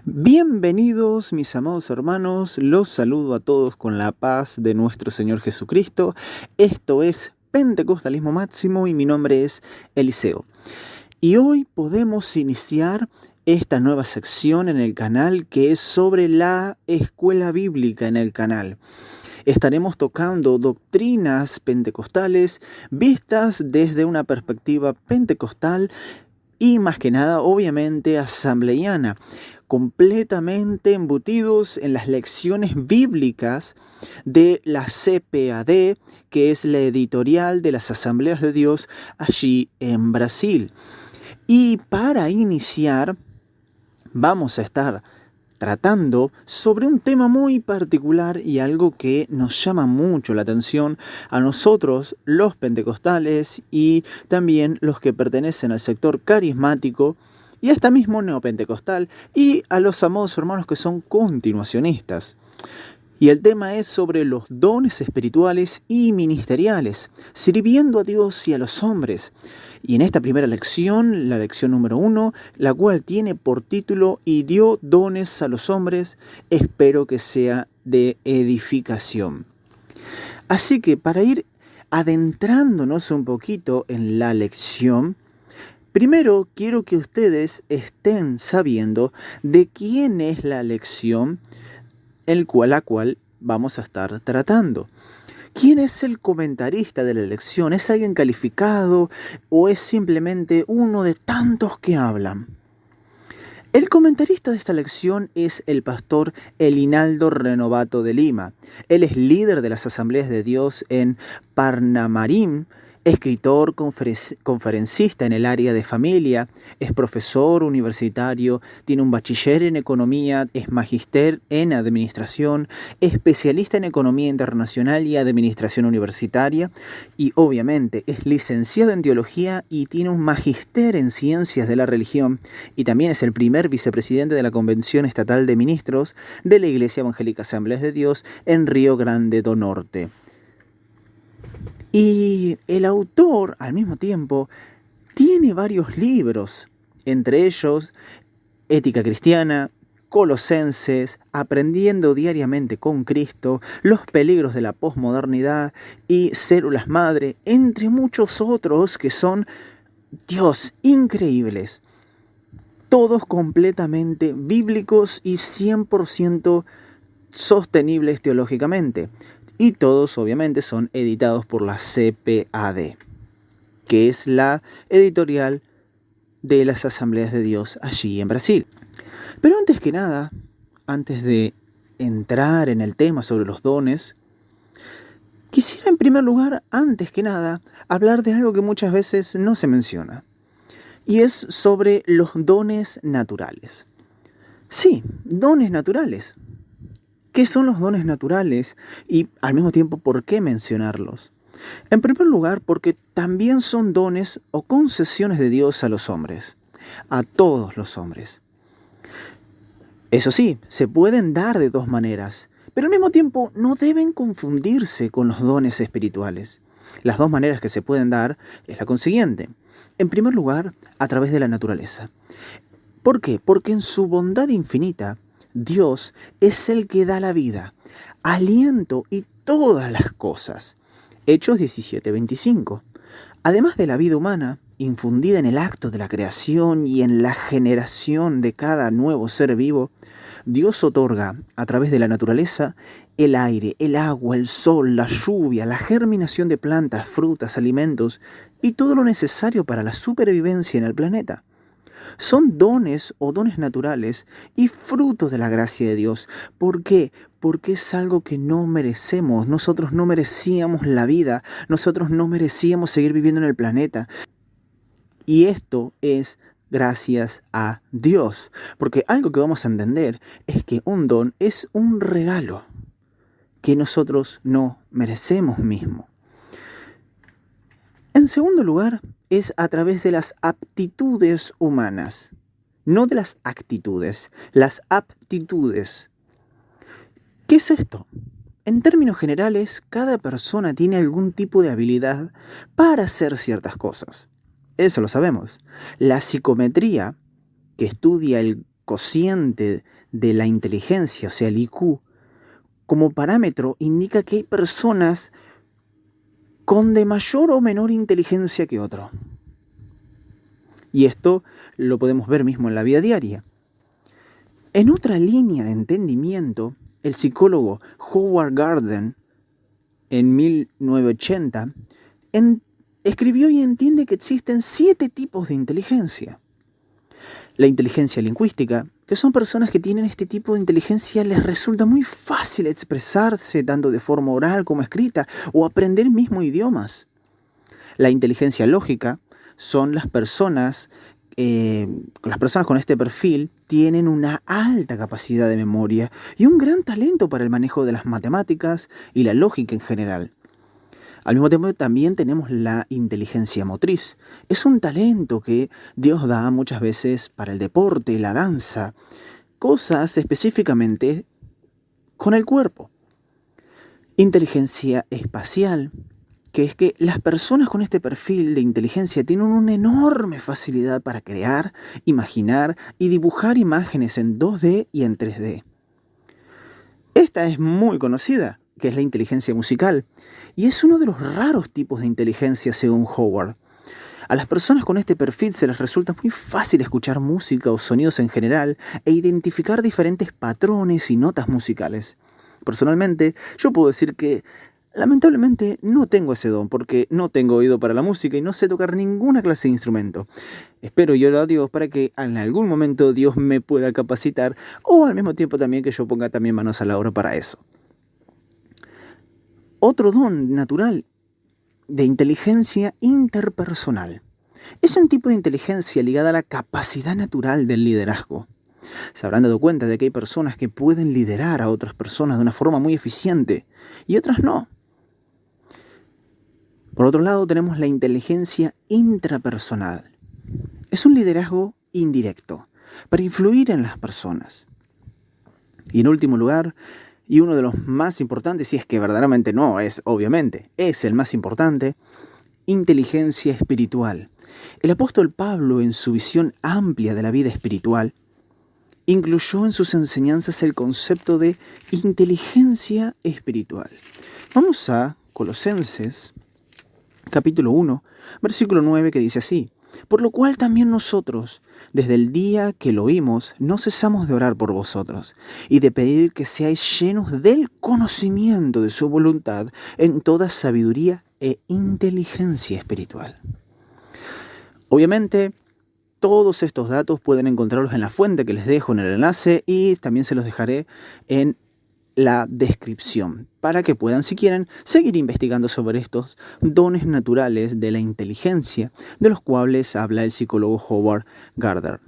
Bienvenidos mis amados hermanos, los saludo a todos con la paz de nuestro Señor Jesucristo. Esto es Pentecostalismo Máximo y mi nombre es Eliseo. Y hoy podemos iniciar esta nueva sección en el canal que es sobre la escuela bíblica en el canal. Estaremos tocando doctrinas pentecostales vistas desde una perspectiva pentecostal y más que nada, obviamente, asambleiana, completamente embutidos en las lecciones bíblicas de la CPAD, que es la editorial de las Asambleas de Dios allí en Brasil. Y para iniciar, vamos a estar tratando sobre un tema muy particular y algo que nos llama mucho la atención a nosotros, los pentecostales, y también los que pertenecen al sector carismático y hasta mismo neopentecostal, y a los amados hermanos que son continuacionistas. Y el tema es sobre los dones espirituales y ministeriales, sirviendo a Dios y a los hombres. Y en esta primera lección, la lección número 1, la cual tiene por título "Y dio dones a los hombres", espero que sea de edificación. Así que para ir adentrándonos un poquito en la lección, primero quiero que ustedes estén sabiendo de quién es la lección la cual vamos a estar tratando. ¿Quién es el comentarista de la lección? ¿Es alguien calificado o es simplemente uno de tantos que hablan? El comentarista de esta lección es el pastor Elinaldo Renovato de Lima. Él es líder de las Asambleas de Dios en Parnamirim, escritor, conferencista en el área de familia, es profesor universitario, tiene un bachiller en economía, es magíster en administración, especialista en economía internacional y administración universitaria, y obviamente es licenciado en teología y tiene un magíster en ciencias de la religión, y también es el primer vicepresidente de la Convención Estatal de Ministros de la Iglesia Evangélica Asambleas de Dios en Río Grande do Norte. Y el autor, al mismo tiempo, tiene varios libros, entre ellos Ética Cristiana, Colosenses, Aprendiendo Diariamente con Cristo, Los Peligros de la Posmodernidad y Células Madre, entre muchos otros que son, Dios, increíbles. Todos completamente bíblicos y 100% sostenibles teológicamente. Y todos, obviamente, son editados por la CPAD, que es la editorial de las Asambleas de Dios allí en Brasil. Pero antes que nada, antes de entrar en el tema sobre los dones, quisiera en primer lugar, antes que nada, hablar de algo que muchas veces no se menciona. Y es sobre los dones naturales. Sí, dones naturales. ¿Qué son los dones naturales? Y al mismo tiempo, ¿por qué mencionarlos? En primer lugar, porque también son dones o concesiones de Dios a los hombres, a todos los hombres. Eso sí, se pueden dar de dos maneras, pero al mismo tiempo no deben confundirse con los dones espirituales. Las dos maneras que se pueden dar es la consiguiente. En primer lugar, a través de la naturaleza. ¿Por qué? Porque en su bondad infinita, Dios es el que da la vida, aliento y todas las cosas. Hechos 17:25. Además de la vida humana, infundida en el acto de la creación y en la generación de cada nuevo ser vivo, Dios otorga, a través de la naturaleza, el aire, el agua, el sol, la lluvia, la germinación de plantas, frutas, alimentos y todo lo necesario para la supervivencia en el planeta. Son dones o dones naturales y frutos de la gracia de Dios. ¿Por qué? Porque es algo que no merecemos. Nosotros no merecíamos la vida. Nosotros no merecíamos seguir viviendo en el planeta. Y esto es gracias a Dios. Porque algo que vamos a entender es que un don es un regalo que nosotros no merecemos mismo. En segundo lugar, es a través de las aptitudes humanas, no de las actitudes, las aptitudes. ¿Qué es esto? En términos generales, cada persona tiene algún tipo de habilidad para hacer ciertas cosas. Eso lo sabemos. La psicometría, que estudia el cociente de la inteligencia, o sea, el IQ, como parámetro indica que hay personas con de mayor o menor inteligencia que otro. Y esto lo podemos ver mismo en la vida diaria. En otra línea de entendimiento, el psicólogo Howard Gardner, en 1980, escribió y entiende que existen 7 tipos de inteligencia. La inteligencia lingüística, que son personas que tienen este tipo de inteligencia, les resulta muy fácil expresarse tanto de forma oral como escrita o aprender mismo idiomas. La inteligencia lógica son las personas con este perfil tienen una alta capacidad de memoria y un gran talento para el manejo de las matemáticas y la lógica en general. Al mismo tiempo también tenemos la inteligencia motriz. Es un talento que Dios da muchas veces para el deporte, la danza, cosas específicamente con el cuerpo. Inteligencia espacial, que es que las personas con este perfil de inteligencia tienen una enorme facilidad para crear, imaginar y dibujar imágenes en 2D y en 3D. Esta es muy conocida, que es la inteligencia musical, y es uno de los raros tipos de inteligencia según Howard. A las personas con este perfil se les resulta muy fácil escuchar música o sonidos en general e identificar diferentes patrones y notas musicales. Personalmente, yo puedo decir que lamentablemente no tengo ese don porque no tengo oído para la música y no sé tocar ninguna clase de instrumento. Espero y oro a Dios para que en algún momento Dios me pueda capacitar o al mismo tiempo también que yo ponga también manos a la obra para eso. Otro don natural de inteligencia interpersonal. Es un tipo de inteligencia ligada a la capacidad natural del liderazgo. Se habrán dado cuenta de que hay personas que pueden liderar a otras personas de una forma muy eficiente y otras no. Por otro lado, tenemos la inteligencia intrapersonal. Es un liderazgo indirecto para influir en las personas. Y en último lugar, y uno de los más importantes, y es que verdaderamente no es, obviamente, es el más importante, inteligencia espiritual. El apóstol Pablo, en su visión amplia de la vida espiritual, incluyó en sus enseñanzas el concepto de inteligencia espiritual. Vamos a Colosenses, capítulo 1, versículo 9, que dice así: por lo cual también nosotros, desde el día que lo oímos, no cesamos de orar por vosotros y de pedir que seáis llenos del conocimiento de su voluntad en toda sabiduría e inteligencia espiritual. Obviamente, todos estos datos pueden encontrarlos en la fuente que les dejo en el enlace y también se los dejaré en la descripción para que puedan, si quieren, seguir investigando sobre estos dones naturales de la inteligencia de los cuales habla el psicólogo Howard Gardner.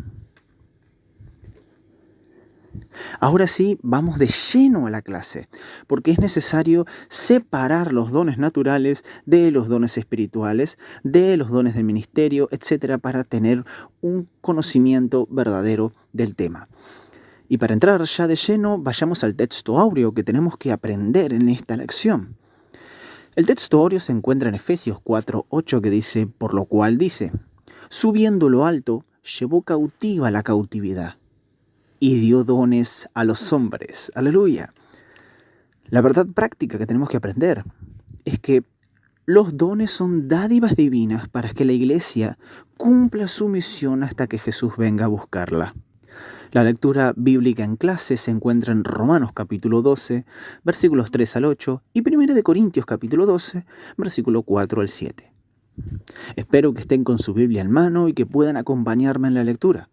Ahora sí, vamos de lleno a la clase, porque es necesario separar los dones naturales de los dones espirituales, de los dones del ministerio, etc., para tener un conocimiento verdadero del tema. Y para entrar ya de lleno, vayamos al texto áureo que tenemos que aprender en esta lección. El texto áureo se encuentra en Efesios 4:8, que dice, por lo cual dice, subiendo lo alto, llevó cautiva la cautividad y dio dones a los hombres. ¡Aleluya! La verdad práctica que tenemos que aprender es que los dones son dádivas divinas para que la iglesia cumpla su misión hasta que Jesús venga a buscarla. La lectura bíblica en clase se encuentra en Romanos capítulo 12, versículos 3 al 8 y 1 Corintios capítulo 12, versículo 4 al 7. Espero que estén con su Biblia en mano y que puedan acompañarme en la lectura.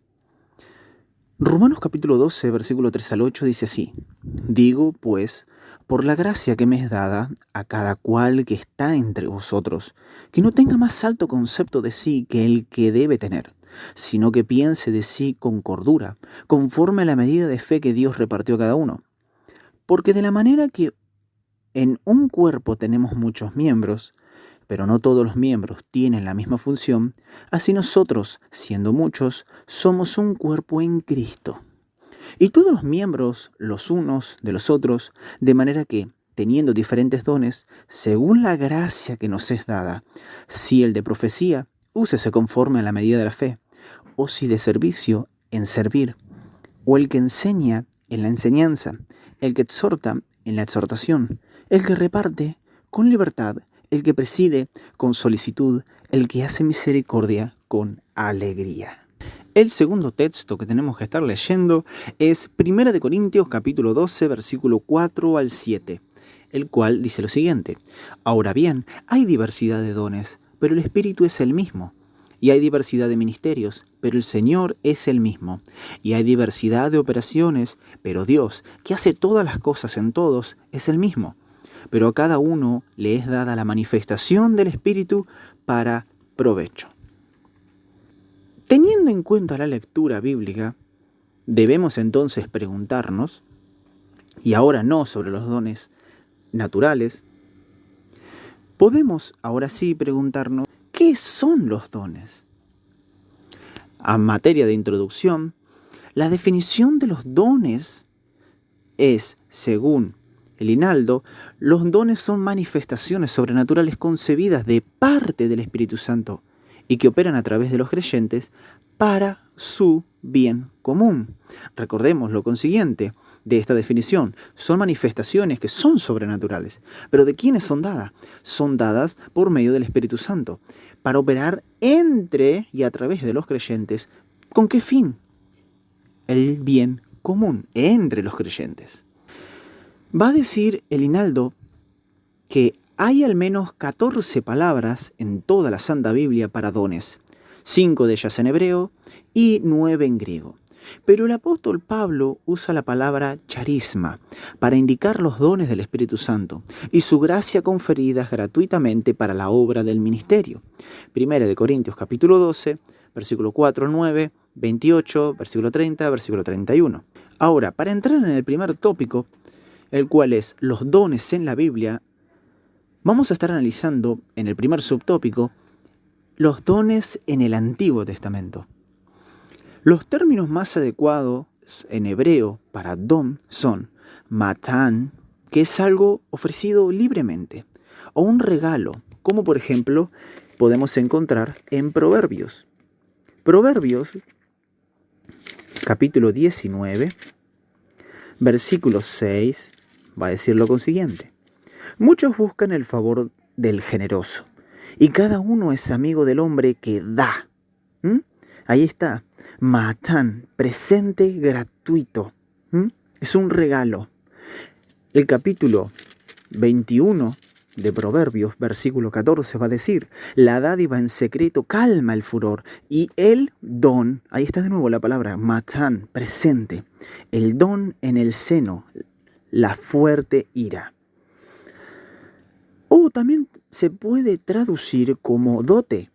Romanos capítulo 12, versículo 3 al 8 dice así: digo, pues, por la gracia que me es dada a cada cual que está entre vosotros, que no tenga más alto concepto de sí que el que debe tener, sino que piense de sí con cordura, conforme a la medida de fe que Dios repartió a cada uno. Porque de la manera que en un cuerpo tenemos muchos miembros, pero no todos los miembros tienen la misma función, así nosotros, siendo muchos, somos un cuerpo en Cristo. Y todos los miembros, los unos de los otros, de manera que, teniendo diferentes dones, según la gracia que nos es dada, si el de profecía, úsese conforme a la medida de la fe, o si de servicio, en servir, o el que enseña en la enseñanza, el que exhorta en la exhortación, el que reparte con libertad, el que preside con solicitud, el que hace misericordia con alegría. El segundo texto que tenemos que estar leyendo es 1 Corintios capítulo 12, versículo 4 al 7, el cual dice lo siguiente: Ahora bien, hay diversidad de dones, pero el Espíritu es el mismo. Y hay diversidad de ministerios, pero el Señor es el mismo. Y hay diversidad de operaciones, pero Dios, que hace todas las cosas en todos, es el mismo. Pero a cada uno le es dada la manifestación del Espíritu para provecho. Teniendo en cuenta la lectura bíblica, debemos entonces preguntarnos, y ahora no sobre los dones naturales, podemos ahora sí preguntarnos, ¿qué son los dones? A materia de introducción, la definición de los dones es, según el Hinaldo, los dones son manifestaciones sobrenaturales concebidas de parte del Espíritu Santo y que operan a través de los creyentes para su bien común. Recordemos lo consiguiente de esta definición: son manifestaciones que son sobrenaturales. ¿Pero de quiénes son dadas? Son dadas por medio del Espíritu Santo, para operar entre y a través de los creyentes. ¿Con qué fin? El bien común entre los creyentes. Va a decir el Hinaldo que hay al menos 14 palabras en toda la Santa Biblia para dones, 5 de ellas en hebreo y 9 en griego. Pero el apóstol Pablo usa la palabra charisma para indicar los dones del Espíritu Santo y su gracia conferida gratuitamente para la obra del ministerio. 1 Corintios capítulo 12, versículo 4 al 9, 28, versículo 30, versículo 31. Ahora, para entrar en el primer tópico, el cual es los dones en la Biblia, vamos a estar analizando en el primer subtópico los dones en el Antiguo Testamento. Los términos más adecuados en hebreo para don son matán, que es algo ofrecido libremente, o un regalo, como por ejemplo podemos encontrar en Proverbios. Proverbios, capítulo 19, versículo 6, va a decir lo consiguiente: Muchos buscan el favor del generoso, y cada uno es amigo del hombre que da. Ahí está, matán, presente gratuito. Es un regalo. El capítulo 21 de Proverbios, versículo 14, va a decir: La dádiva en secreto calma el furor, y el don, ahí está de nuevo la palabra, matán, presente, el don en el seno, la fuerte ira. O también se puede traducir como dote.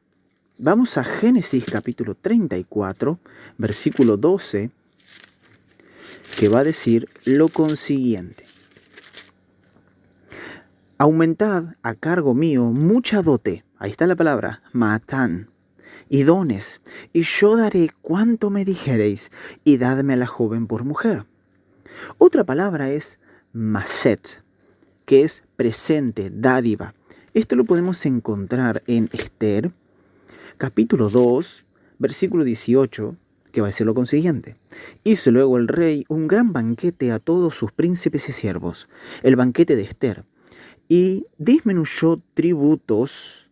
Vamos a Génesis capítulo 34, versículo 12, que va a decir lo consiguiente: Aumentad a cargo mío mucha dote, ahí está la palabra, matán, y dones, y yo daré cuanto me dijereis, y dadme a la joven por mujer. Otra palabra es maset, que es presente, dádiva. Esto lo podemos encontrar en Esther, capítulo 2, versículo 18, que va a decir lo consiguiente: Hizo luego el rey un gran banquete a todos sus príncipes y siervos, el banquete de Esther, y disminuyó tributos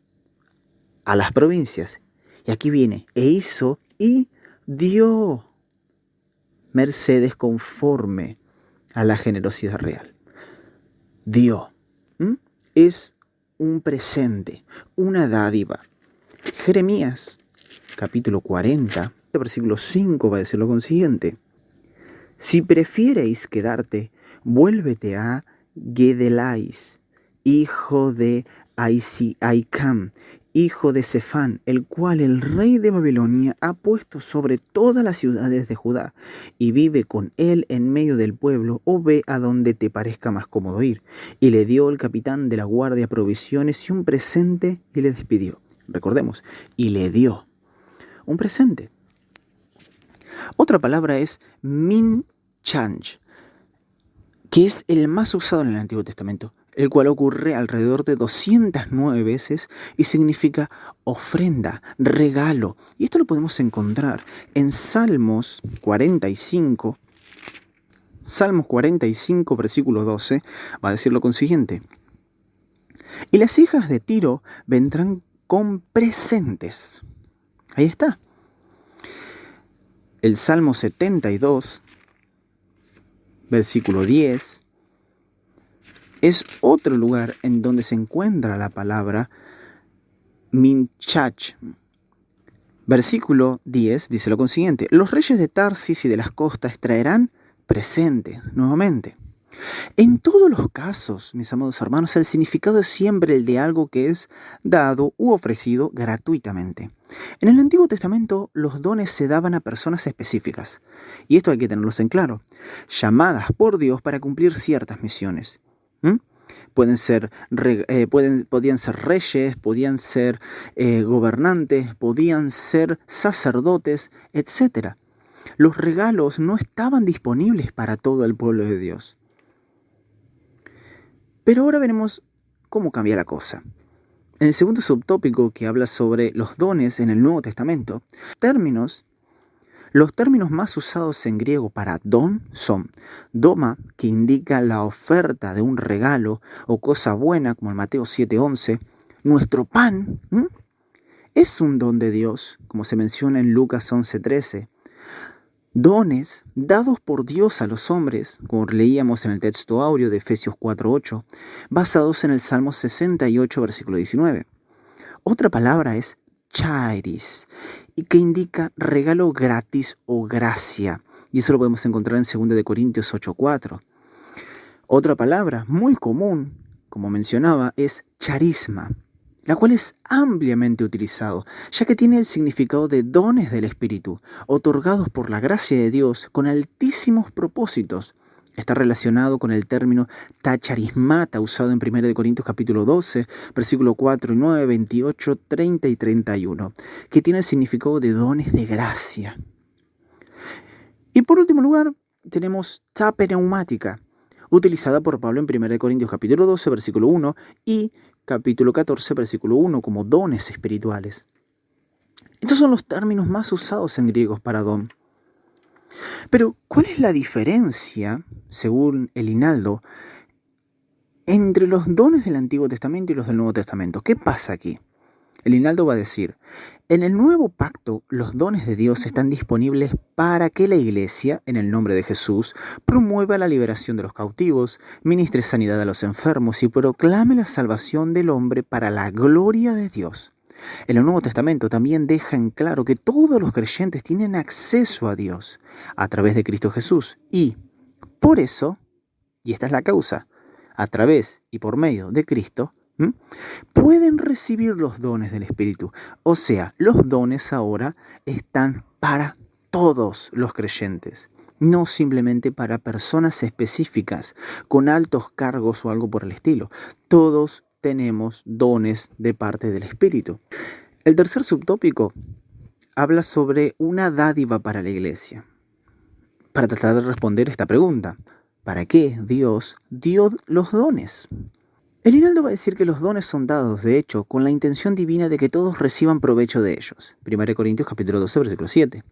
a las provincias. Y aquí viene, e hizo y dio mercedes conforme a la generosidad real. Dio. Es un presente, una dádiva. Jeremías, capítulo 40, versículo 5, va a decir lo consiguiente: Si prefiereis quedarte, vuélvete a Gedelais, hijo de Aicam, hijo de Sefán, el cual el rey de Babilonia ha puesto sobre todas las ciudades de Judá, y vive con él en medio del pueblo, o ve a donde te parezca más cómodo ir. Y le dio el capitán de la guardia provisiones y un presente, y le despidió. Recordemos, y le dio un presente. Otra palabra es min-chanj, que es el más usado en el Antiguo Testamento, el cual ocurre alrededor de 209 veces y significa ofrenda, regalo. Y esto lo podemos encontrar en Salmos 45, Salmos 45, versículo 12, va a decir lo consiguiente. Y las hijas de Tiro vendrán con presentes. Ahí está. El Salmo 72, versículo 10, es otro lugar en donde se encuentra la palabra minchach. Versículo 10 dice lo consiguiente. Los reyes de Tarsis y de las costas traerán presentes nuevamente. En todos los casos, mis amados hermanos, el significado es siempre el de algo que es dado u ofrecido gratuitamente. En el Antiguo Testamento, los dones se daban a personas específicas, y esto hay que tenerlos en claro, llamadas por Dios para cumplir ciertas misiones. Podían ser reyes, podían ser gobernantes, podían ser sacerdotes, etc. Los regalos no estaban disponibles para todo el pueblo de Dios. Pero ahora veremos cómo cambia la cosa. En el segundo subtópico que habla sobre los dones en el Nuevo Testamento, los términos más usados en griego para don son doma, que indica la oferta de un regalo o cosa buena, como en Mateo 7:11. Nuestro pan es un don de Dios, como se menciona en Lucas 11:13. Dones dados por Dios a los hombres, como leíamos en el texto áureo de Efesios 4:8, basados en el Salmo 68, versículo 19. Otra palabra es charis, y que indica regalo gratis o gracia, y eso lo podemos encontrar en 2 Corintios 8:4. Otra palabra muy común, como mencionaba, es charisma, la cual es ampliamente utilizado, ya que tiene el significado de dones del Espíritu, otorgados por la gracia de Dios con altísimos propósitos. Está relacionado con el término tacharismata, usado en 1 Corintios capítulo 12, versículo 4 y 9, 28, 30 y 31, que tiene el significado de dones de gracia. Y por último lugar, tenemos tapeneumática, utilizada por Pablo en 1 Corintios capítulo 12, versículo 1 y capítulo 14, versículo 1, como dones espirituales. Estos son los términos más usados en griego para don. Pero, ¿cuál es la diferencia, según el Hinaldo, entre los dones del Antiguo Testamento y los del Nuevo Testamento? ¿Qué pasa aquí? El Hinaldo va a decir, en el Nuevo Pacto los dones de Dios están disponibles para que la Iglesia, en el nombre de Jesús, promueva la liberación de los cautivos, ministre sanidad a los enfermos y proclame la salvación del hombre para la gloria de Dios. En el Nuevo Testamento también deja en claro que todos los creyentes tienen acceso a Dios a través de Cristo Jesús y, por eso, y esta es la causa, a través y por medio de Cristo, pueden recibir los dones del Espíritu. O sea, los dones ahora están para todos los creyentes, no simplemente para personas específicas con altos cargos o algo por el estilo. Todos tenemos dones de parte del Espíritu. El tercer subtópico habla sobre una dádiva para la iglesia. Para tratar de responder esta pregunta, ¿para qué Dios dio los dones? El Hinaldo va a decir que los dones son dados, de hecho, con la intención divina de que todos reciban provecho de ellos. 1 Corintios capítulo 12, versículo 7.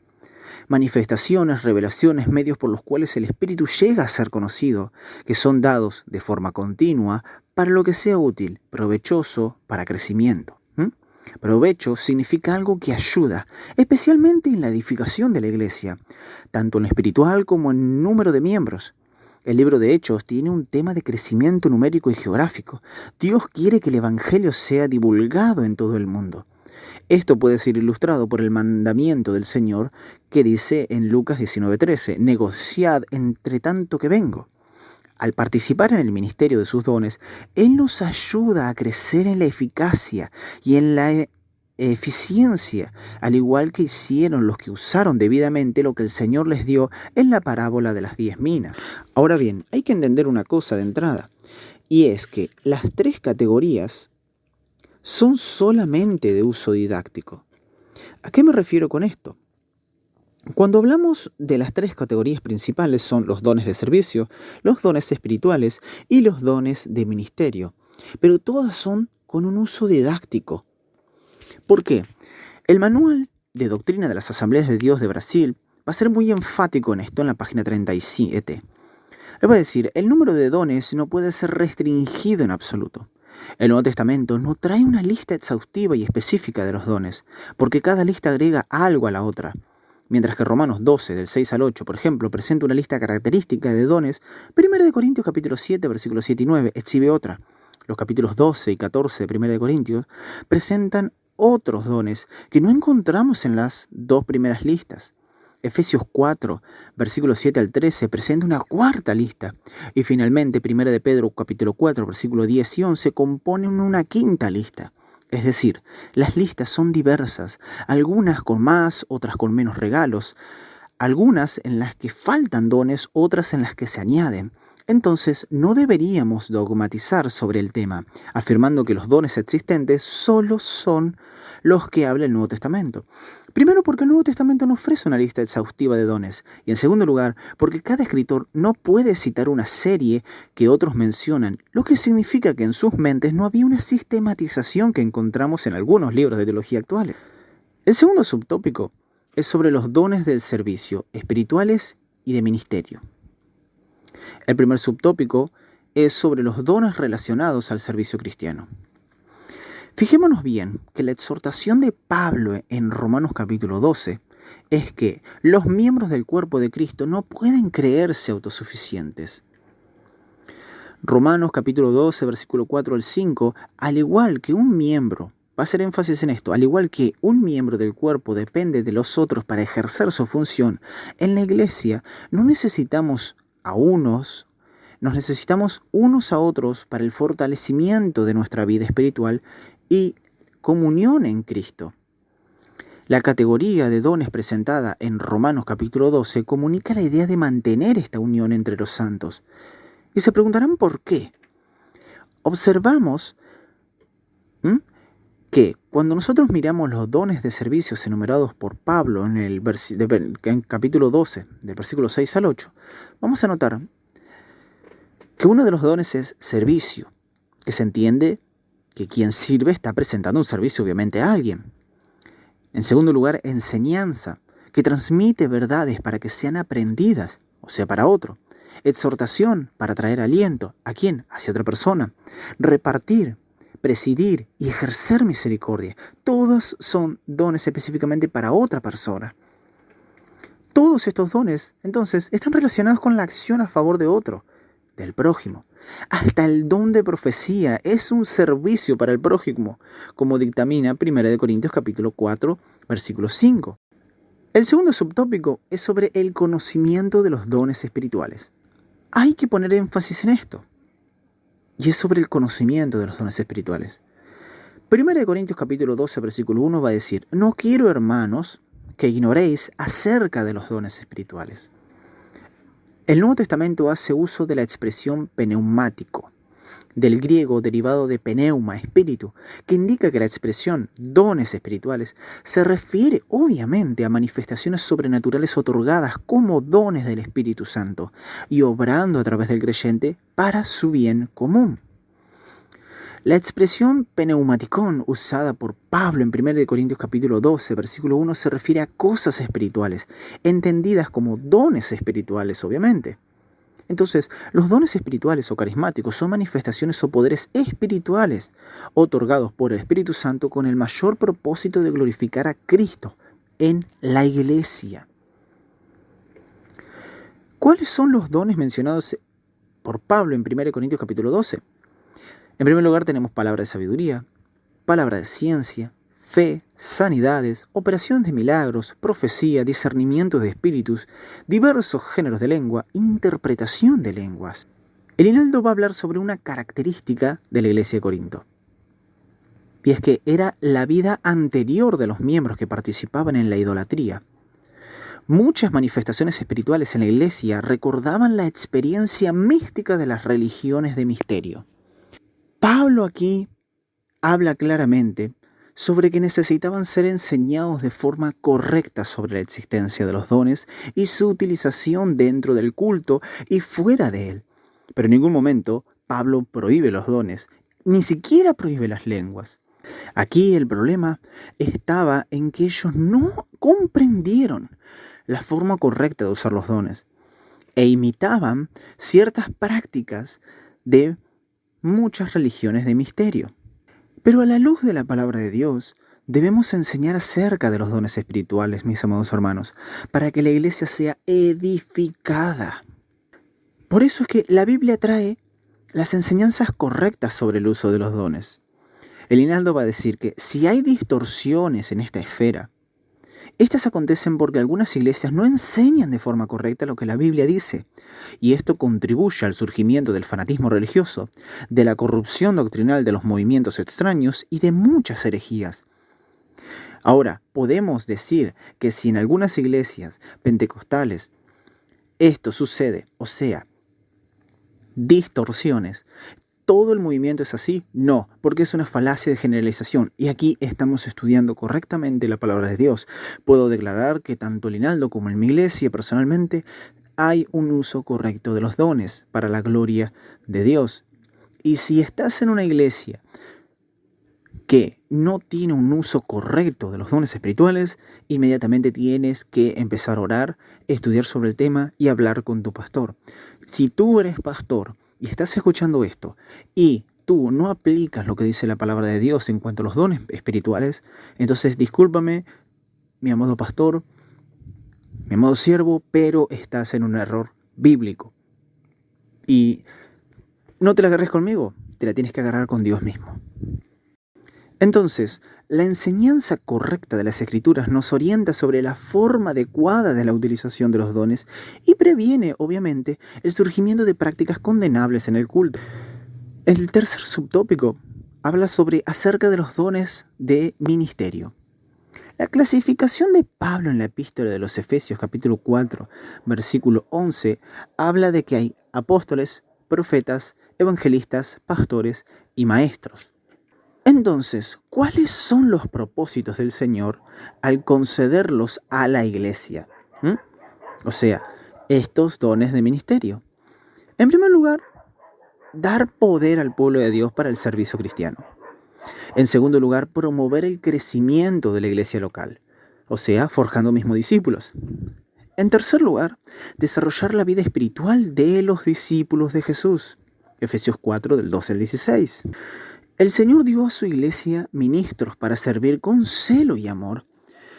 Manifestaciones, revelaciones, medios por los cuales el Espíritu llega a ser conocido, que son dados de forma continua para lo que sea útil, provechoso para crecimiento. Provecho significa algo que ayuda, especialmente en la edificación de la iglesia, tanto en lo espiritual como en el número de miembros. El libro de Hechos tiene un tema de crecimiento numérico y geográfico. Dios quiere que el Evangelio sea divulgado en todo el mundo. Esto puede ser ilustrado por el mandamiento del Señor que dice en Lucas 19:13, negociad entre tanto que vengo. Al participar en el ministerio de sus dones, Él nos ayuda a crecer en la eficacia y en la eficiencia, al igual que hicieron los que usaron debidamente lo que el Señor les dio en la parábola de las 10 minas. Ahora bien, hay que entender una cosa de entrada, y es que las 3 categorías son solamente de uso didáctico. ¿A qué me refiero con esto? Cuando hablamos de las 3 categorías principales son los dones de servicio, los dones espirituales y los dones de ministerio, pero todas son con un uso didáctico. ¿Por qué? El manual de doctrina de las Asambleas de Dios de Brasil va a ser muy enfático en esto en la página 37. Él va a decir, el número de dones no puede ser restringido en absoluto. El Nuevo Testamento no trae una lista exhaustiva y específica de los dones, porque cada lista agrega algo a la otra. Mientras que Romanos 12, del 6 al 8, por ejemplo, presenta una lista característica de dones, 1 Corintios capítulo 7, versículos 7 y 9 exhibe otra. Los capítulos 12 y 14 de 1 Corintios presentan otros dones que no encontramos en las dos primeras listas. Efesios 4, versículos 7 al 13, presenta una cuarta lista. Y finalmente, 1 de Pedro, capítulo 4, versículos 10 y 11, componen una quinta lista. Es decir, las listas son diversas, algunas con más, otras con menos regalos, algunas en las que faltan dones, otras en las que se añaden. Entonces, no deberíamos dogmatizar sobre el tema, afirmando que los dones existentes solo son los que habla el Nuevo Testamento. Primero, porque el Nuevo Testamento no ofrece una lista exhaustiva de dones. Y en segundo lugar, porque cada escritor no puede citar una serie que otros mencionan, lo que significa que en sus mentes no había una sistematización que encontramos en algunos libros de teología actuales. El segundo subtópico es sobre los dones del servicio, espirituales y de ministerio. El primer subtópico es sobre los dones relacionados al servicio cristiano. Fijémonos bien que la exhortación de Pablo en Romanos capítulo 12 es que los miembros del cuerpo de Cristo no pueden creerse autosuficientes. Romanos capítulo 12, versículo 4 al 5, al igual que un miembro, va a hacer énfasis en esto, al igual que un miembro del cuerpo depende de los otros para ejercer su función, en la iglesia no necesitamos nos necesitamos unos a otros para el fortalecimiento de nuestra vida espiritual y comunión en Cristo. La categoría de dones presentada en Romanos capítulo 12 comunica la idea de mantener esta unión entre los santos. Y se preguntarán por qué. Observamos que cuando nosotros miramos los dones de servicios enumerados por Pablo en capítulo 12, del versículo 6 al 8, vamos a notar que uno de los dones es servicio, que se entiende que quien sirve está presentando un servicio obviamente a alguien. En segundo lugar, enseñanza, que transmite verdades para que sean aprendidas, o sea, para otro. Exhortación, para traer aliento. ¿A quién? Hacia otra persona. Repartir, presidir y ejercer misericordia. Todos son dones específicamente para otra persona. Todos estos dones, entonces, están relacionados con la acción a favor de otro, del prójimo. Hasta el don de profecía es un servicio para el prójimo, como dictamina 1 Corintios capítulo 4, versículo 5. El segundo subtópico es sobre el conocimiento de los dones espirituales. Hay que poner énfasis en esto. Y es sobre el conocimiento de los dones espirituales. 1 Corintios capítulo 12, versículo 1 va a decir, no quiero, hermanos, que ignoréis acerca de los dones espirituales. El Nuevo Testamento hace uso de la expresión pneumático, del griego derivado de pneuma, espíritu, que indica que la expresión dones espirituales se refiere obviamente a manifestaciones sobrenaturales otorgadas como dones del Espíritu Santo y obrando a través del creyente para su bien común. La expresión pneumaticón usada por Pablo en 1 Corintios capítulo 12, versículo 1 se refiere a cosas espirituales, entendidas como dones espirituales, obviamente. Entonces, los dones espirituales o carismáticos son manifestaciones o poderes espirituales otorgados por el Espíritu Santo con el mayor propósito de glorificar a Cristo en la iglesia. ¿Cuáles son los dones mencionados por Pablo en 1 Corintios capítulo 12? En primer lugar tenemos palabra de sabiduría, palabra de ciencia, fe, sanidades, operación de milagros, profecía, discernimiento de espíritus, diversos géneros de lengua, interpretación de lenguas. El Hinaldo va a hablar sobre una característica de la iglesia de Corinto. Y es que era la vida anterior de los miembros que participaban en la idolatría. Muchas manifestaciones espirituales en la iglesia recordaban la experiencia mística de las religiones de misterio. Pablo aquí habla claramente sobre que necesitaban ser enseñados de forma correcta sobre la existencia de los dones y su utilización dentro del culto y fuera de él. Pero en ningún momento Pablo prohíbe los dones, ni siquiera prohíbe las lenguas. Aquí el problema estaba en que ellos no comprendieron la forma correcta de usar los dones. e imitaban ciertas prácticas de muchas religiones de misterio. Pero a la luz de la palabra de Dios, debemos enseñar acerca de los dones espirituales, mis amados hermanos, para que la iglesia sea edificada. Por eso es que la Biblia trae las enseñanzas correctas sobre el uso de los dones. El Hinaldo va a decir que si hay distorsiones en esta esfera, estas acontecen porque algunas iglesias no enseñan de forma correcta lo que la Biblia dice, y esto contribuye al surgimiento del fanatismo religioso, de la corrupción doctrinal de los movimientos extraños y de muchas herejías. Ahora, podemos decir que si en algunas iglesias pentecostales esto sucede, o sea, distorsiones, ¿todo el movimiento es así? No, porque es una falacia de generalización. Y aquí estamos estudiando correctamente la palabra de Dios. Puedo declarar que tanto el Hinaldo como en mi iglesia personalmente hay un uso correcto de los dones para la gloria de Dios. Y si estás en una iglesia que no tiene un uso correcto de los dones espirituales, inmediatamente tienes que empezar a orar, estudiar sobre el tema y hablar con tu pastor. Si tú eres pastor y estás escuchando esto y tú no aplicas lo que dice la palabra de Dios en cuanto a los dones espirituales, entonces discúlpame, mi amado pastor, mi amado siervo, pero estás en un error bíblico. Y no te la agarres conmigo, te la tienes que agarrar con Dios mismo. Entonces, la enseñanza correcta de las Escrituras nos orienta sobre la forma adecuada de la utilización de los dones y previene, obviamente, el surgimiento de prácticas condenables en el culto. El tercer subtópico habla acerca de los dones de ministerio. La clasificación de Pablo en la epístola de los Efesios, capítulo 4, versículo 11, habla de que hay apóstoles, profetas, evangelistas, pastores y maestros. Entonces, ¿cuáles son los propósitos del Señor al concederlos a la iglesia? O sea, estos dones de ministerio. En primer lugar, dar poder al pueblo de Dios para el servicio cristiano. En segundo lugar, promover el crecimiento de la iglesia local, o sea, forjando mismos discípulos. En tercer lugar, desarrollar la vida espiritual de los discípulos de Jesús. Efesios 4, del 12 al 16. El Señor dio a su iglesia ministros para servir con celo y amor.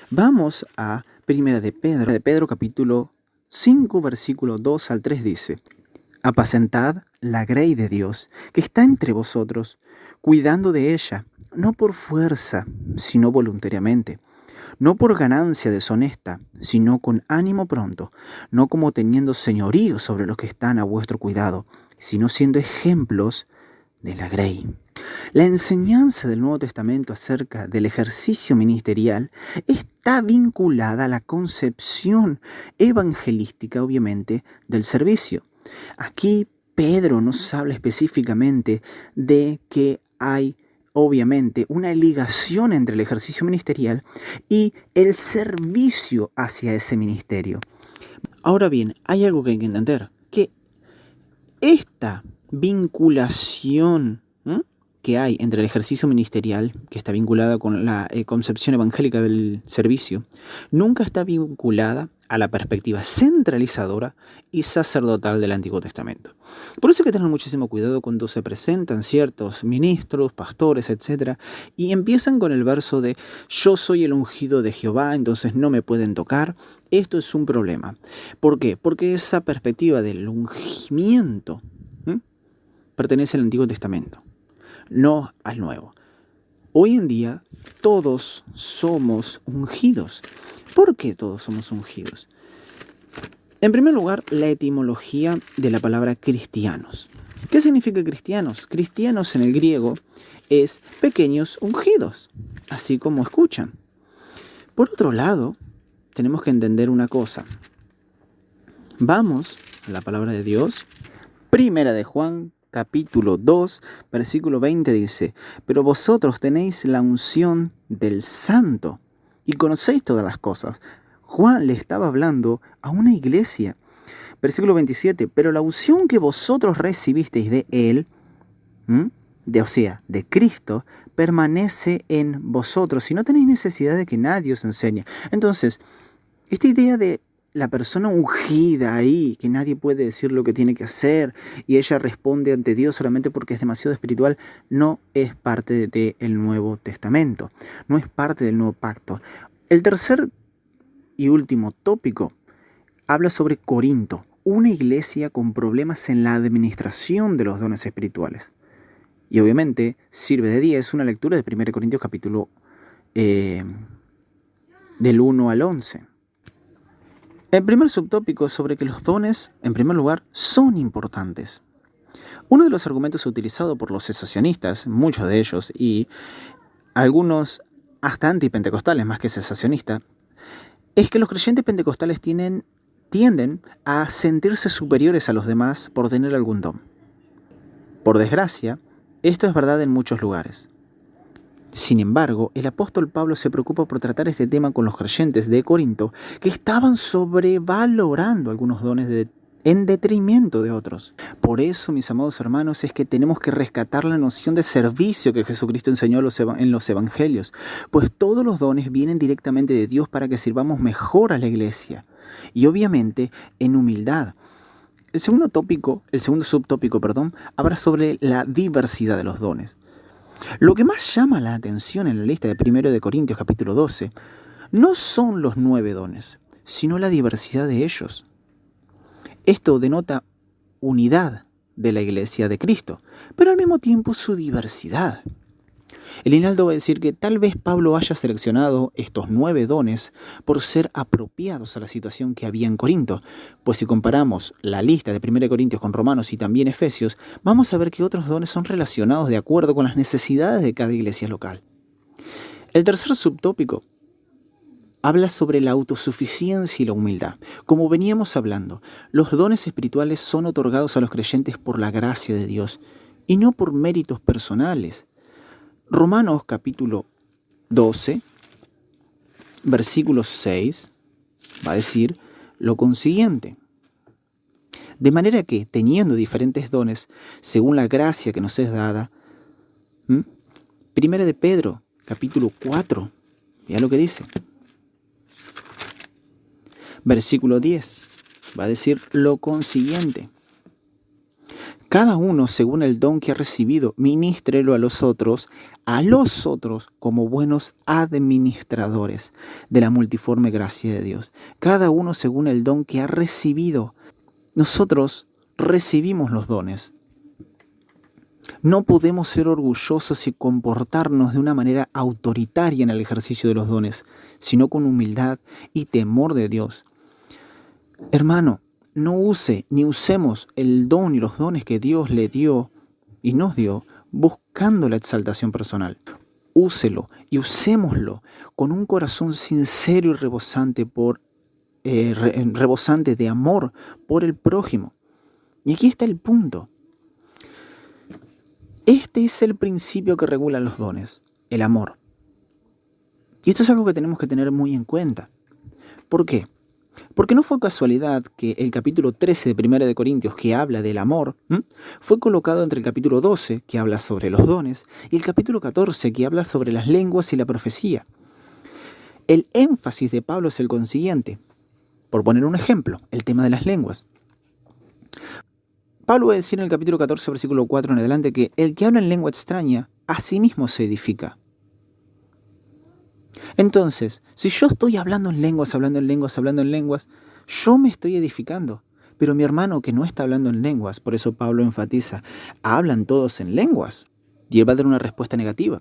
Vamos a 1 de Pedro capítulo 5, versículo 2 al 3 dice: apacentad la grey de Dios que está entre vosotros, cuidando de ella, no por fuerza, sino voluntariamente, no por ganancia deshonesta, sino con ánimo pronto, no como teniendo señorío sobre los que están a vuestro cuidado, sino siendo ejemplos de la grey. La enseñanza del Nuevo Testamento acerca del ejercicio ministerial está vinculada a la concepción evangelística, obviamente, del servicio. Aquí Pedro nos habla específicamente de que hay, obviamente, una ligación entre el ejercicio ministerial y el servicio hacia ese ministerio. Ahora bien, hay algo que hay que entender, que esta vinculación que hay entre el ejercicio ministerial, que está vinculada con la concepción evangélica del servicio, nunca está vinculada a la perspectiva centralizadora y sacerdotal del Antiguo Testamento. Por eso hay que tener muchísimo cuidado cuando se presentan ciertos ministros, pastores, etc., y empiezan con el verso de yo soy el ungido de Jehová, entonces no me pueden tocar. Esto es un problema. ¿Por qué? Porque esa perspectiva del ungimiento pertenece al Antiguo Testamento, no al Nuevo. Hoy en día todos somos ungidos. ¿Por qué todos somos ungidos? En primer lugar, la etimología de la palabra cristianos. ¿Qué significa cristianos? Cristianos en el griego es pequeños ungidos, así como escuchan. Por otro lado, tenemos que entender una cosa. Vamos a la palabra de Dios. Primera de Juan, capítulo 2, versículo 20 dice: pero vosotros tenéis la unción del Santo y conocéis todas las cosas. Juan le estaba hablando a una iglesia. Versículo 27, pero la unción que vosotros recibisteis de Él, de Cristo, permanece en vosotros y no tenéis necesidad de que nadie os enseñe. Entonces, esta idea de la persona ungida ahí, que nadie puede decir lo que tiene que hacer y ella responde ante Dios solamente porque es demasiado espiritual, no es parte del Nuevo Testamento, no es parte del Nuevo Pacto. El tercer y último tópico habla sobre Corinto, una iglesia con problemas en la administración de los dones espirituales. Y obviamente sirve de 10 una lectura de 1 Corintios capítulo del 1 al 11. El primer subtópico es sobre que los dones, en primer lugar, son importantes. Uno de los argumentos utilizados por los cesacionistas, muchos de ellos, y algunos hasta antipentecostales más que cesacionistas, es que los creyentes pentecostales tienden a sentirse superiores a los demás por tener algún don. Por desgracia, esto es verdad en muchos lugares. Sin embargo, el apóstol Pablo se preocupa por tratar este tema con los creyentes de Corinto que estaban sobrevalorando algunos dones en detrimento de otros. Por eso, mis amados hermanos, es que tenemos que rescatar la noción de servicio que Jesucristo enseñó en los evangelios, pues todos los dones vienen directamente de Dios para que sirvamos mejor a la iglesia y obviamente en humildad. El segundo subtópico, habla sobre la diversidad de los dones. Lo que más llama la atención en la lista de 1 de Corintios capítulo 12 no son los 9 dones, sino la diversidad de ellos. Esto denota unidad de la iglesia de Cristo, pero al mismo tiempo su diversidad. El Hinaldo va a decir que tal vez Pablo haya seleccionado estos 9 dones por ser apropiados a la situación que había en Corinto, pues si comparamos la lista de 1 Corintios con Romanos y también Efesios, vamos a ver que otros dones son relacionados de acuerdo con las necesidades de cada iglesia local. El tercer subtópico habla sobre la autosuficiencia y la humildad. Como veníamos hablando, los dones espirituales son otorgados a los creyentes por la gracia de Dios y no por méritos personales. Romanos capítulo 12, versículo 6, va a decir lo consiguiente. De manera que, teniendo diferentes dones, según la gracia que nos es dada, Primera de Pedro, capítulo 4, vea lo que dice. Versículo 10, va a decir lo consiguiente. Cada uno, según el don que ha recibido, ministrelo a los otros como buenos administradores de la multiforme gracia de Dios. Cada uno según el don que ha recibido. Nosotros recibimos los dones. No podemos ser orgullosos y comportarnos de una manera autoritaria en el ejercicio de los dones, sino con humildad y temor de Dios. Hermano, no usemos el don y los dones que Dios le dio y nos dio buscando la exaltación personal. Úselo y usémoslo con un corazón sincero y rebosante de amor por el prójimo. Y aquí está el punto. Este es el principio que regula los dones, el amor. Y esto es algo que tenemos que tener muy en cuenta. ¿Por qué? Porque no fue casualidad que el capítulo 13 de 1 de Corintios, que habla del amor, fue colocado entre el capítulo 12, que habla sobre los dones, y el capítulo 14, que habla sobre las lenguas y la profecía. El énfasis de Pablo es el consiguiente. Por poner un ejemplo, el tema de las lenguas. Pablo va a decir en el capítulo 14, versículo 4 en adelante, que el que habla en lengua extraña, a sí mismo se edifica. Entonces, si yo estoy hablando en lenguas, yo me estoy edificando. Pero mi hermano que no está hablando en lenguas, por eso Pablo enfatiza, hablan todos en lenguas. Y él va a dar una respuesta negativa.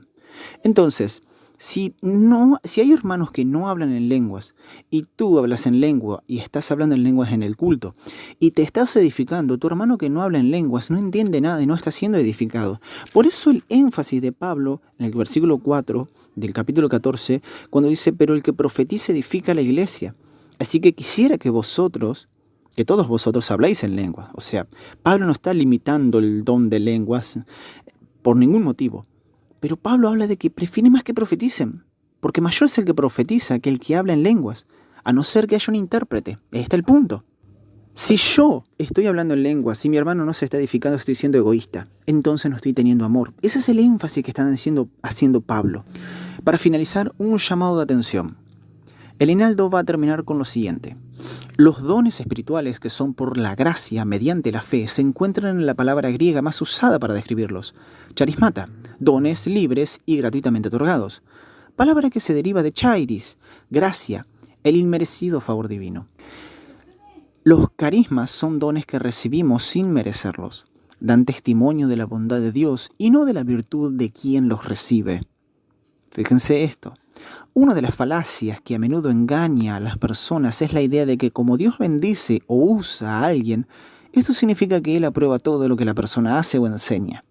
Entonces, si hay hermanos que no hablan en lenguas y tú hablas en lengua y estás hablando en lenguas en el culto y te estás edificando, tu hermano que no habla en lenguas no entiende nada y no está siendo edificado. Por eso el énfasis de Pablo en el versículo 4 del capítulo 14, cuando dice, pero el que profetiza edifica la iglesia. Así que quisiera que todos vosotros habláis en lenguas. O sea, Pablo no está limitando el don de lenguas por ningún motivo. Pero Pablo habla de que prefiere más que profeticen, porque mayor es el que profetiza que el que habla en lenguas, a no ser que haya un intérprete. Ahí está el punto. Si yo estoy hablando en lenguas y mi hermano no se está edificando, estoy siendo egoísta, entonces no estoy teniendo amor. Ese es el énfasis que está haciendo Pablo. Para finalizar, un llamado de atención. El Hinaldo va a terminar con lo siguiente. Los dones espirituales, que son por la gracia mediante la fe, se encuentran en la palabra griega más usada para describirlos, charismata, dones libres y gratuitamente otorgados, palabra que se deriva de chairis, gracia, el inmerecido favor divino. Los carismas son dones que recibimos sin merecerlos, dan testimonio de la bondad de Dios y no de la virtud de quien los recibe. Fíjense esto. Una de las falacias que a menudo engaña a las personas es la idea de que como Dios bendice o usa a alguien, esto significa que Él aprueba todo lo que la persona hace o enseña.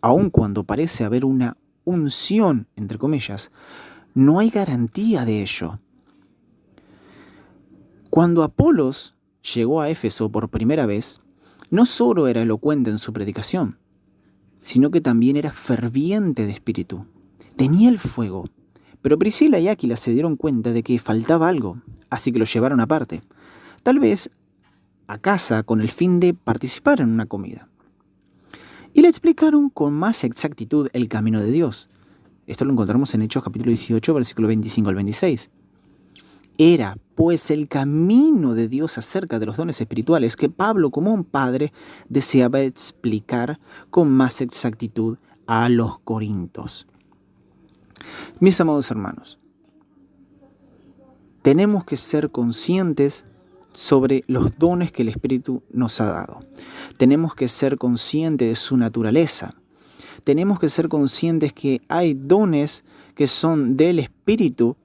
Aun cuando parece haber una unción, entre comillas, no hay garantía de ello. Cuando Apolos llegó a Éfeso por primera vez, no solo era elocuente en su predicación, sino que también era ferviente de espíritu. Tenía el fuego. Pero Priscila y Áquila se dieron cuenta de que faltaba algo, así que lo llevaron aparte, tal vez a casa con el fin de participar en una comida. Y le explicaron con más exactitud el camino de Dios. Esto lo encontramos en Hechos capítulo 18, versículo 25 al 26. Era, pues, el camino de Dios acerca de los dones espirituales que Pablo, como un padre, deseaba explicar con más exactitud a los corintios. Mis amados hermanos, tenemos que ser conscientes sobre los dones que el Espíritu nos ha dado. Tenemos que ser conscientes de su naturaleza. Tenemos que ser conscientes que hay dones que son del Espíritu,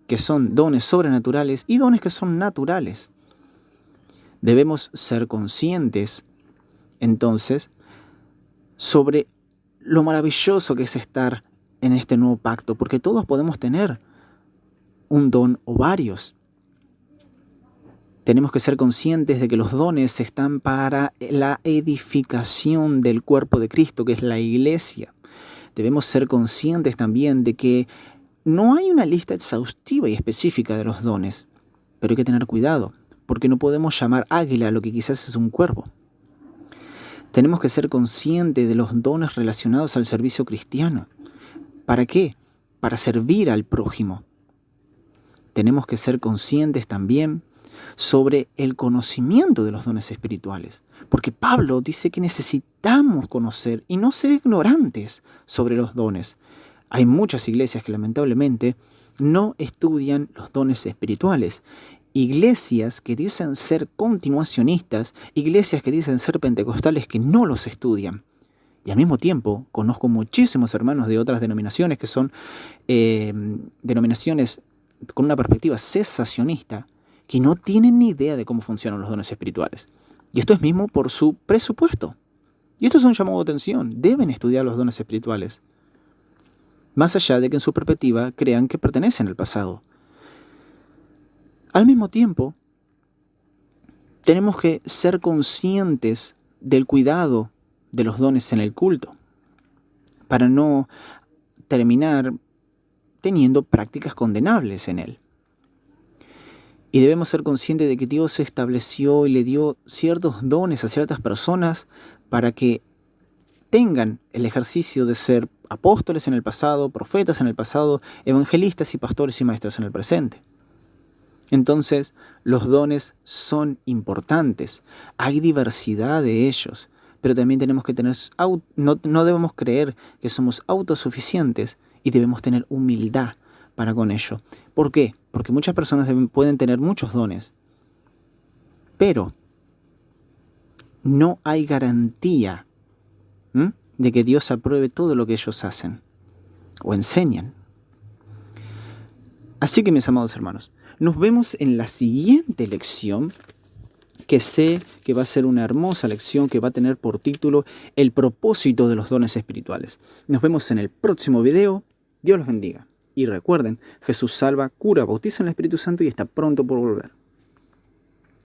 que son dones sobrenaturales y dones que son naturales. Debemos ser conscientes, entonces, sobre lo maravilloso que es estar en este nuevo pacto, porque todos podemos tener un don o varios. Tenemos que ser conscientes de que los dones están para la edificación del cuerpo de Cristo, que es la iglesia. Debemos ser conscientes también de que no hay una lista exhaustiva y específica de los dones, pero hay que tener cuidado, porque no podemos llamar águila a lo que quizás es un cuervo. Tenemos que ser conscientes de los dones relacionados al servicio cristiano. ¿Para qué? Para servir al prójimo. Tenemos que ser conscientes también sobre el conocimiento de los dones espirituales, porque Pablo dice que necesitamos conocer y no ser ignorantes sobre los dones. Hay muchas iglesias que lamentablemente no estudian los dones espirituales. Iglesias que dicen ser continuacionistas, iglesias que dicen ser pentecostales que no los estudian. Y al mismo tiempo conozco muchísimos hermanos de otras denominaciones que son denominaciones con una perspectiva cesacionista que no tienen ni idea de cómo funcionan los dones espirituales. Y esto es mismo por su presupuesto. Y esto es un llamado de atención. Deben estudiar los dones espirituales. Más allá de que en su perspectiva crean que pertenecen al pasado. Al mismo tiempo, tenemos que ser conscientes del cuidado de los dones en el culto, para no terminar teniendo prácticas condenables en él. Y debemos ser conscientes de que Dios estableció y le dio ciertos dones a ciertas personas para que tengan el ejercicio de ser apóstoles en el pasado, profetas en el pasado, evangelistas y pastores y maestros en el presente. Entonces, los dones son importantes. Hay diversidad de ellos. Pero también tenemos que tener, no debemos creer que somos autosuficientes y debemos tener humildad para con ello. ¿Por qué? Porque muchas personas pueden tener muchos dones, pero no hay garantía de que Dios apruebe todo lo que ellos hacen o enseñan. Así que, mis amados hermanos, nos vemos en la siguiente lección, que sé que va a ser una hermosa lección que va a tener por título El propósito de los dones espirituales. Nos vemos en el próximo video. Dios los bendiga. Y recuerden, Jesús salva, cura, bautiza en el Espíritu Santo y está pronto por volver.